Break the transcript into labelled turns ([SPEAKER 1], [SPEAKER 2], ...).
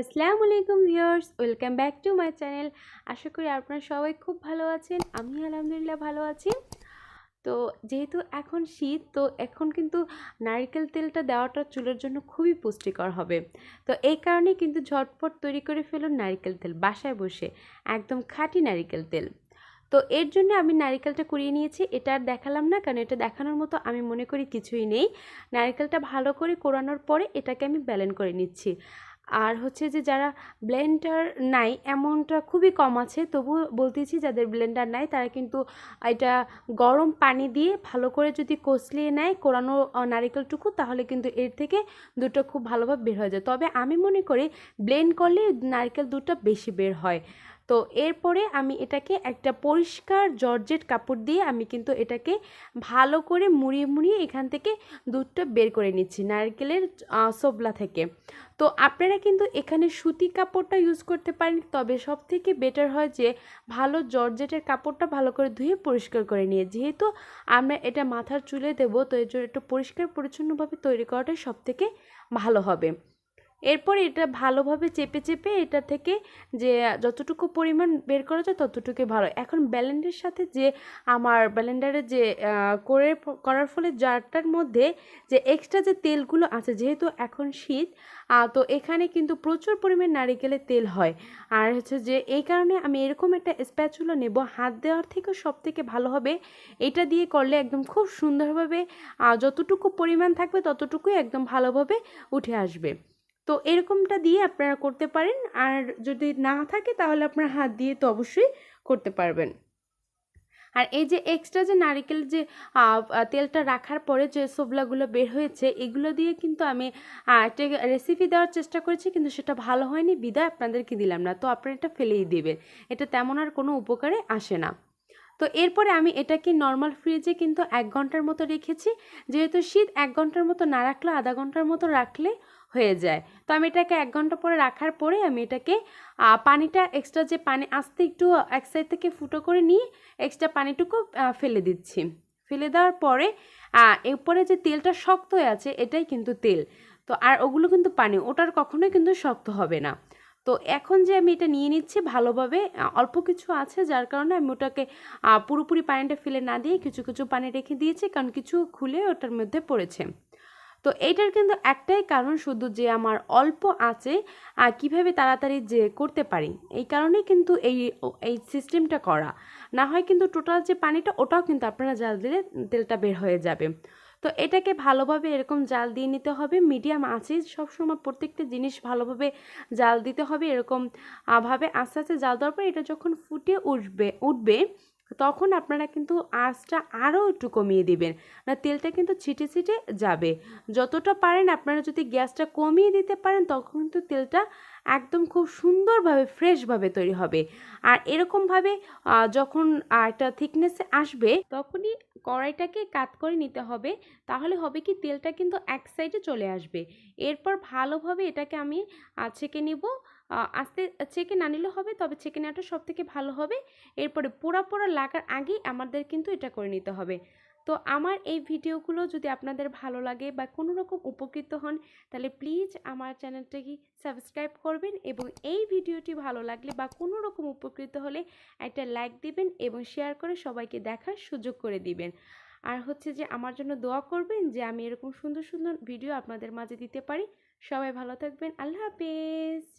[SPEAKER 1] আসসালামু আলাইকুম viewers, welcome back to my channel. আশা করি আপনারা সবাই খুব ভালো আছেন। আমি আলহামদুলিল্লাহ ভালো আছি। তো যেহেতু এখন শীত, তো এখন কিন্তু নারকেল তেলটা দেওয়াটা চুলের জন্য খুবই পুষ্টিকর হবে। তো এই কারণে কিন্তু ঝটপট তৈরি করে ফেলুন নারকেল তেল বাসায় বসে, একদম খাঁটি নারকেল তেল। তো এর জন্য আমি নারিকেলটা কুড়িয়ে নিয়েছি। এটা আর দেখালাম না, কারণ এটা দেখানোর মতো আমি মনে করি কিছুই নেই। নারিকেলটা ভালো করে কোরানোর পরে এটাকে আমি ব্লেন্ড করে নিচ্ছি। আর হচ্ছে যে যারা ব্লেন্ডার নাই, এমনটা খুবই কম আছে, তবু বলতেছি যাদের ব্লেন্ডার নাই তারা কিন্তু এটা গরম পানি দিয়ে ভালো করে যদি কষলিয়ে নেয় কোরানো নারিকেলটুকু, তাহলে কিন্তু এর থেকে দুটো খুব ভালোভাবে বের হয়ে যায়। তবে আমি মনে করি ব্লেন্ড করলে নারকেল দুধটা বেশি বের হয়। তো এরপরে আমি এটাকে একটা পরিষ্কার জর্জেট কাপড় দিয়ে আমি কিন্তু এটাকে ভালো করে মুড়িয়ে মুড়িয়ে এখান থেকে দুধটা বের করে নিচ্ছি নারকেলের ছোবলা থেকে। তো আপনারা কিন্তু এখানে সুতি কাপড়টা ইউজ করতে পারেন, তবে সব থেকে বেটার হয় যে ভালো জর্জেটের কাপড়টা ভালো করে ধুয়ে পরিষ্কার করে নিয়ে, যেহেতু আমরা এটা মাথার চুলে দেবো, তো এর জন্য একটু পরিষ্কার পরিচ্ছন্নভাবে তৈরি করাটাই সব থেকে ভালো হবে। এরপর এটা ভালোভাবে চেপে চেপে এটা থেকে যে যতটুকু পরিমাণ বের করা যায় ততটুকুই ভালো। এখন ব্লেন্ডারের সাথে যে আমার ব্লেন্ডারে যে করার ফলে জারটার মধ্যে যে এক্সট্রা যে তেলগুলো আছে, যেহেতু এখন শীত, তো এখানে কিন্তু প্রচুর পরিমাণ নারিকেলের তেল হয়। আর হচ্ছে যে এই কারণে আমি এরকম একটা স্প্যাচুলা নেব, হাত দেওয়ার থেকেও সব থেকে ভালো হবে এটা দিয়ে করলে, একদম খুব সুন্দরভাবে যতটুকু পরিমাণ থাকবে ততটুকুই একদম ভালোভাবে উঠে আসবে। তো এরকমটা দিয়ে আপনারা করতে পারেন, আর যদি না থাকে তাহলে আপনার হাত দিয়ে তো অবশ্যই করতে পারবেন। আর এই যে এক্সট্রা যে নারিকেল যে তেলটা রাখার পরে যে ছোবলাগুলো বের হয়েছে, এগুলো দিয়ে কিন্তু আমি একটা রেসিপি দেওয়ার চেষ্টা করেছি, কিন্তু সেটা ভালো হয়নি, বিদায় আপনাদেরকে দিলাম না। তো আপনারা এটা ফেলেই দেবেন, এটা তেমন আর কোনো উপকারে আসে না। তো এরপরে আমি এটাকে নর্মাল ফ্রিজে কিন্তু 1 ঘন্টার মতো রেখেছি। যেহেতু শীত, 1 ঘন্টার মতো না রাখলে আধা ঘন্টার মতো রাখলে হয়ে যায়। তো আমি এটাকে 1 ঘন্টা পরে রাখার পরে আমি এটাকে পানিটা এক্সট্রা যে পানি আস্তে একটু এক সাইড থেকে ফুটো করে নিয়ে এক্সট্রা পানিটুকু ফেলে দিচ্ছি। ফেলে দেওয়ার পরে এরপরে যে তেলটা শক্ত হয়ে আছে এটাই কিন্তু তেল। তো আর ওগুলো কিন্তু পানি, ওটার কখনোই কিন্তু শক্ত হবে না। তো এখন যে আমি এটা নিয়ে নিচ্ছি ভালোভাবে, অল্প কিছু আছে যার কারণে আমি ওটাকে পুরোপুরি পানিটা ফেলে না দিয়ে কিছু কিছু পানি রেখে দিয়েছি, কারণ কিছু খুলে ওটার মধ্যে পড়েছে। তো এইটার কিন্তু একটাই কারণ শুধু, যে আমার অল্প আছে কিভাবে তাড়াতাড়ি যে করতে পারি, এই কারণেই কিন্তু এই সিস্টেমটা করা। না হয় কিন্তু টোটাল যে পানিটা ওটাও কিন্তু আপনারা জাল দিলে তেলটা বের হয়ে যাবে। তো এটাকে ভালোভাবে এরকম জাল দিয়ে নিতে হবে, মিডিয়াম আঁচে সবসময় প্রত্যেকটা জিনিস ভালোভাবে জাল দিতে হবে। এরকম ভাবে আস্তে আস্তে জাল দেওয়ার পর এটা যখন ফুটে উঠবে তখন আপনারা কিন্তু আঁচটা আরও একটু কমিয়ে দিবেন, না তেলটা কিন্তু ছিটে ছিটে যাবে। যতটা পারেন আপনারা যদি গ্যাসটা কমিয়ে দিতে পারেন, তখন কিন্তু তেলটা একদম খুব সুন্দরভাবে ফ্রেশভাবে তৈরি হবে। আর এরকমভাবে যখন একটা থিকনেসে আসবে তখনই কড়াইটাকে কাত করে নিতে হবে। তাহলে হবে কি, তেলটা কিন্তু এক সাইডে চলে আসবে। এরপর ভালোভাবে এটাকে আমি ছেঁকে নিব। আস্তে ছেঁকে না নিলেও হবে, তবে ছেঁকে নেওয়াটা সব থেকে ভালো হবে। এরপরে পোড়া পোড়া লাগার আগেই আমাদের কিন্তু এটা করে নিতে হবে। তো আমার এই ভিডিওগুলো যদি আপনাদের ভালো লাগে বা কোনো রকম উপকৃত হন, তাহলে প্লিজ আমার চ্যানেলটাকে সাবস্ক্রাইব করবেন, এবং এই ভিডিওটি ভালো লাগলে বা কোনো রকম উপকৃত হলে একটা লাইক দিবেন এবং শেয়ার করে সবাইকে দেখার সুযোগ করে দিবেন। আর হচ্ছে যে আমার জন্য দোয়া করবেন যে আমি এরকম সুন্দর সুন্দর ভিডিও আপনাদের মাঝে দিতে পারি। সবাই ভালো থাকবেন। আল্লাহ হাফেজ।